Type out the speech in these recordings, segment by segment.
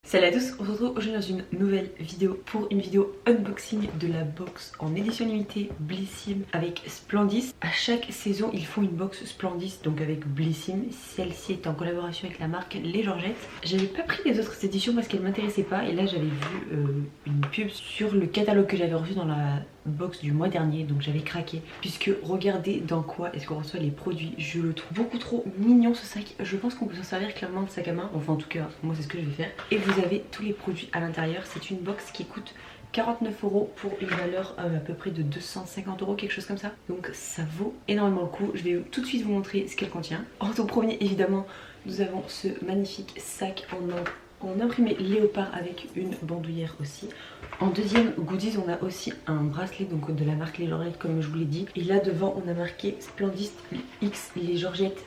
Salut à tous, on se retrouve aujourd'hui dans une nouvelle vidéo pour une vidéo unboxing de la box en édition limitée Blissim avec Splendis. À chaque saison ils font une box Splendis donc avec Blissim. Celle-ci est en collaboration avec la marque Les Georgettes. J'avais pas pris les autres éditions parce qu'elles m'intéressaient pas et là j'avais vu une pub sur le catalogue que j'avais reçu dans la box du mois dernier, donc j'avais craqué puisque regardez dans quoi est-ce qu'on reçoit les produits. Je le trouve beaucoup trop mignon ce sac. Je pense qu'on peut s'en servir clairement de sac à main, enfin en tout cas moi c'est ce que je vais faire. Et vous avez tous les produits à l'intérieur. C'est une box qui coûte 49 € pour une valeur à peu près de 250 €, quelque chose comme ça. Donc ça vaut énormément le coup. Je vais tout de suite vous montrer ce qu'elle contient. En tout premier évidemment nous avons ce magnifique sac en imprimé léopard avec une bandoulière aussi. En deuxième goodies on a aussi un bracelet donc de la marque Les Georgettes comme je vous l'ai dit. Et là devant on a marqué Splendis X Les Georgettes.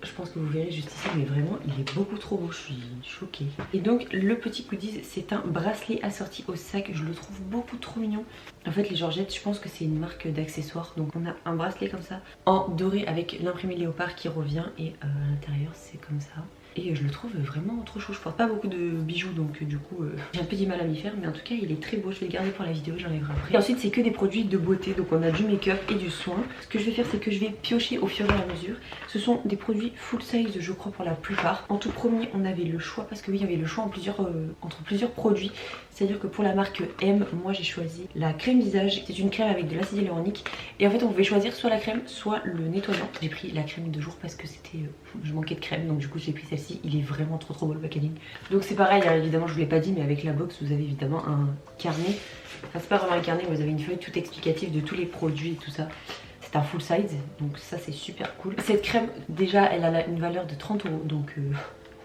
Je pense que vous verrez juste ici, mais vraiment il est beaucoup trop beau, je suis choquée. Et donc le petit goodies c'est un bracelet assorti au sac, je le trouve beaucoup trop mignon. En fait les Georgettes je pense que c'est une marque d'accessoires. Donc on a un bracelet comme ça en doré avec l'imprimé léopard qui revient et à l'intérieur c'est comme ça. Et je le trouve vraiment trop chaud. Je porte pas beaucoup de bijoux donc du coup j'ai un peu du mal à m'y faire. Mais en tout cas il est très beau, je vais le garder pour la vidéo, j'enlèverai après. Et ensuite c'est que des produits de beauté. Donc on a du make-up et du soin. Ce que je vais faire c'est que je vais piocher au fur et à mesure. Ce sont des produits full size je crois pour la plupart. En tout premier on avait le choix, parce que oui il y avait le choix entre plusieurs produits. C'est à dire que pour la marque M, moi j'ai choisi la crème visage. C'est une crème avec de l'acide hyaluronique. Et en fait on pouvait choisir soit la crème soit le nettoyant. J'ai pris la crème de jour parce que c'était je manquais de crème. Donc du coup j'ai pris celle-ci. Il est vraiment trop beau le packaging. Donc c'est pareil évidemment je vous l'ai pas dit, mais avec la box vous avez évidemment un carnet. Enfin c'est pas vraiment un carnet, vous avez une feuille toute explicative de tous les produits et tout ça. C'est un full size donc ça c'est super cool. Cette crème déjà elle a une valeur de 30 € donc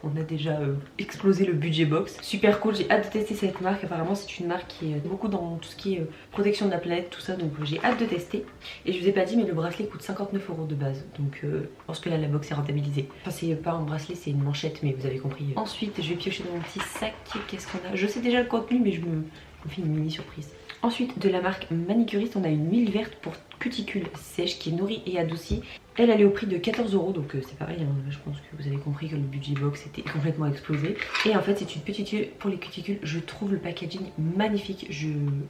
on a déjà explosé le budget box. Super cool, j'ai hâte de tester cette marque. Apparemment c'est une marque qui est beaucoup dans tout ce qui est protection de la planète, tout ça. Donc j'ai hâte de tester. Et je vous ai pas dit mais le bracelet coûte 59 € de base. Donc je pense que là la box est rentabilisée. Enfin c'est pas un bracelet, c'est une manchette mais vous avez compris. Ensuite je vais piocher dans mon petit sac. Qu'est-ce qu'on a? Je sais déjà le contenu mais je me fais une mini surprise. Ensuite de la marque Manicuriste on a une huile verte pour cuticules sèches qui nourrit et adoucit. Elle est au prix de 14 € donc c'est pareil hein, je pense que vous avez compris que le budget box était complètement explosé. Et en fait c'est une petite huile pour les cuticules. Je trouve le packaging magnifique,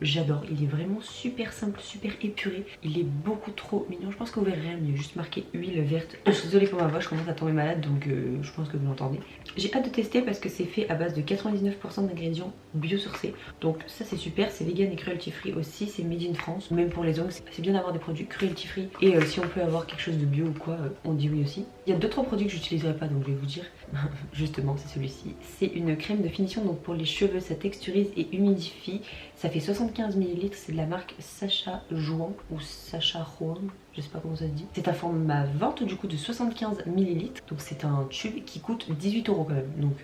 j'adore. Il est vraiment super simple, super épuré. Il est beaucoup trop mignon. Je pense que vous verrez rien, il y a juste marqué huile verte. Je suis désolée pour ma voix, je commence à tomber malade donc je pense que vous l'entendez. J'ai hâte de tester parce que c'est fait à base de 99% d'ingrédients biosourcés. Donc ça c'est super, c'est vegan et cruelty free aussi, c'est made in France. Même pour les ongles c'est bien d'avoir des produits cruelty free. Et si on peut avoir quelque chose de bio ou quoi, on dit oui aussi. Il y a 2-3 produits que j'utiliserai pas donc je vais vous dire. Justement c'est celui-ci. C'est une crème de finition donc pour les cheveux, ça texturise et humidifie. Ça fait 75 ml, c'est de la marque Sacha Jouan ou Sacha Jouan, je sais pas comment ça se dit. C'est un format vente du coup de 75 ml. Donc c'est un tube qui coûte 18 € quand même. Donc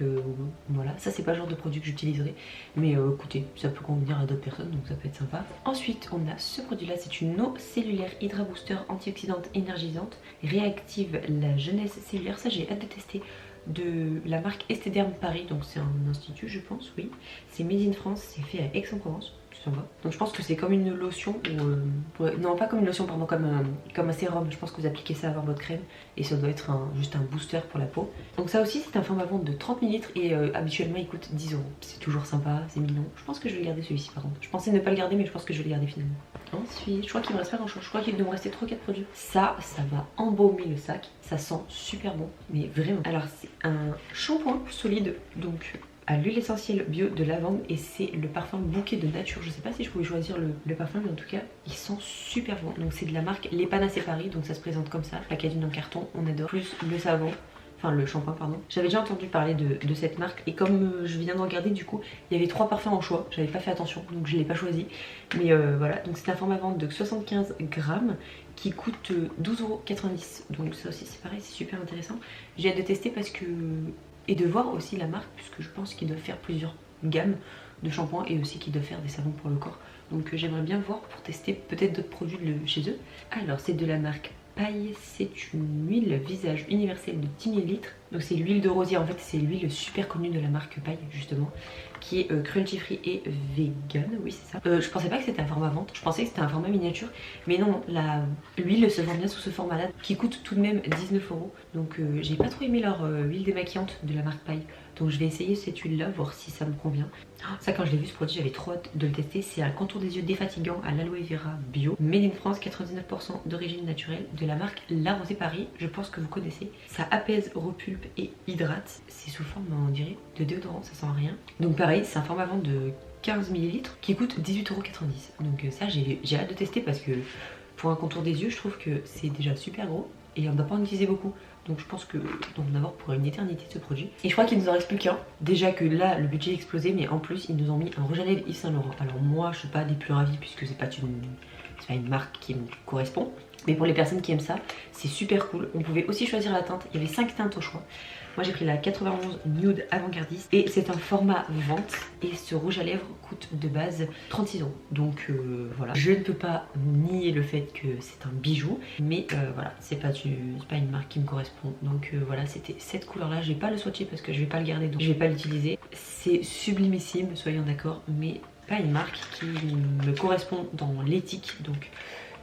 voilà, ça c'est pas le genre de produit que j'utiliserai. Mais écoutez, ça peut convenir à d'autres personnes donc ça peut être sympa. Ensuite on a ce produit là, c'est une eau cellulaire Hydra Booster antioxydante énergisante. Réactive la jeunesse cellulaire, ça j'ai hâte de tester. De la marque Estéderm Paris, donc c'est un institut je pense, oui. C'est made in France, c'est fait à Aix-en-Provence. Donc je pense que c'est comme une lotion ou non pas comme une lotion pardon, comme un sérum. Je pense que vous appliquez ça avant votre crème et ça doit être juste un booster pour la peau. Donc ça aussi c'est un format vente de 30 ml et habituellement il coûte 10 €. C'est toujours sympa, c'est mignon. Je pense que je vais garder celui-ci par contre. Je pensais ne pas le garder mais je pense que je vais le garder finalement. Ensuite je crois qu'il me reste pas grand chose, je crois qu'il doit me rester 3-4 produits. Ça va embaumer le sac, ça sent super bon mais vraiment. Alors c'est un shampoing solide donc à l'huile essentielle bio de lavande et c'est le parfum bouquet de nature. Je sais pas si je pouvais choisir le parfum mais en tout cas il sent super bon. Donc c'est de la marque Les Panacées Paris, donc ça se présente comme ça, packaging en carton, on adore. Plus le savon, enfin le shampoing pardon. J'avais déjà entendu parler de cette marque et comme je viens de regarder du coup il y avait 3 parfums en choix, j'avais pas fait attention donc je l'ai pas choisi. Mais voilà, donc c'est un format vente de 75 grammes qui coûte 12,90 €. Donc ça aussi c'est pareil, c'est super intéressant. J'ai hâte de tester parce que et de voir aussi la marque puisque je pense qu'ils doivent faire plusieurs gammes de shampoings et aussi qu'ils doivent faire des savons pour le corps. Donc j'aimerais bien voir pour tester peut-être d'autres produits de chez eux. Alors c'est de la marque Paille, c'est une huile visage universelle de 10 ml Donc c'est l'huile de rosier, en fait c'est l'huile super connue de la marque Paille justement, qui est crunchy free et vegan, oui c'est ça. Je pensais pas que c'était un format vente, je pensais que c'était un format miniature, mais non, l'huile se vend bien sous ce format là, qui coûte tout de même 19 €. Donc j'ai pas trop aimé leur huile démaquillante de la marque Paille, donc je vais essayer cette huile là, voir si ça me convient. Ça quand je l'ai vu ce produit j'avais trop hâte de le tester. C'est un contour des yeux défatigant à l'aloe vera bio, made in France, 99% d'origine naturelle, de la marque La Rosée Paris, je pense que vous connaissez. Ça apaise, repulpe et hydrate, c'est sous forme on dirait de déodorant, ça sent rien. Donc pareil c'est un format vente de 15 ml qui coûte 18,90 €. Donc ça j'ai hâte de tester parce que pour un contour des yeux je trouve que c'est déjà super gros et on ne doit pas en utiliser beaucoup. Donc je pense que d'en avoir pour une éternité ce produit. Et je crois qu'il nous en reste plus qu'un. Déjà que là le budget a explosé, mais en plus ils nous ont mis un rouge à lèvres Yves Saint Laurent. Alors moi je suis pas des plus ravis puisque c'est pas une marque qui me correspond. Mais pour les personnes qui aiment ça, c'est super cool. On pouvait aussi choisir la teinte, il y avait 5 teintes au choix. Moi j'ai pris la 91 Nude Avant-Gardiste et c'est un format vente et ce rouge à lèvres coûte de base 36 €. Donc voilà, je ne peux pas nier le fait que c'est un bijou, mais voilà, c'est pas une marque qui me correspond. Donc voilà, c'était cette couleur là, je vais pas le swatcher parce que je vais pas le garder, donc je vais pas l'utiliser. C'est sublimissime, soyons d'accord, mais pas une marque qui me correspond dans l'éthique, donc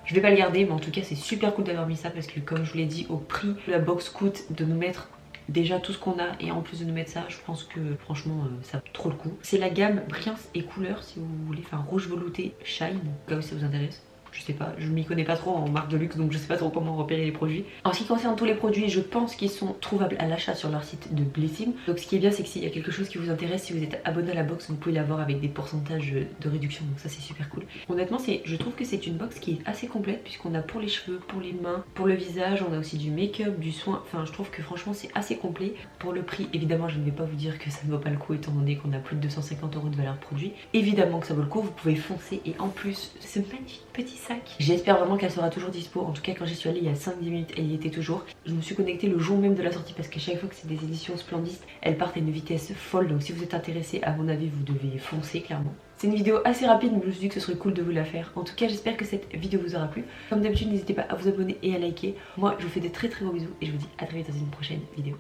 je vais pas le garder. Mais en tout cas c'est super cool d'avoir mis ça parce que comme je vous l'ai dit, au prix que la box coûte, de nous mettre déjà tout ce qu'on a et en plus de nous mettre ça, je pense que franchement ça vaut trop le coup. C'est la gamme Brillance et Couleur si vous voulez, enfin rouge velouté Shine, au cas où ça vous intéresse. Je sais pas, je m'y connais pas trop en marque de luxe, donc je sais pas trop comment repérer les produits. En ce qui concerne tous les produits, je pense qu'ils sont trouvables à l'achat sur leur site de Blissim. Donc ce qui est bien, c'est que s'il y a quelque chose qui vous intéresse, si vous êtes abonné à la box, vous pouvez l'avoir avec des pourcentages de réduction, donc ça c'est super cool. Honnêtement je trouve que c'est une box qui est assez complète puisqu'on a pour les cheveux, pour les mains, pour le visage, on a aussi du make-up, du soin. Enfin je trouve que franchement c'est assez complet. Pour le prix, évidemment je ne vais pas vous dire que ça ne vaut pas le coup étant donné qu'on a plus de 250 € de valeur produit. Évidemment que ça vaut le coup, vous pouvez foncer et en plus ce magnifique petit sac. J'espère vraiment qu'elle sera toujours dispo. En tout cas quand j'y suis allée il y a 5-10 minutes elle y était toujours. Je me suis connectée le jour même de la sortie parce qu'à chaque fois que c'est des éditions Splendis, elles partent à une vitesse folle. Donc si vous êtes intéressé, à mon avis vous devez foncer clairement. C'est une vidéo assez rapide mais je me suis dit que ce serait cool de vous la faire. En tout cas j'espère que cette vidéo vous aura plu. Comme d'habitude n'hésitez pas à vous abonner et à liker. Moi je vous fais des très gros bisous et je vous dis à très vite dans une prochaine vidéo.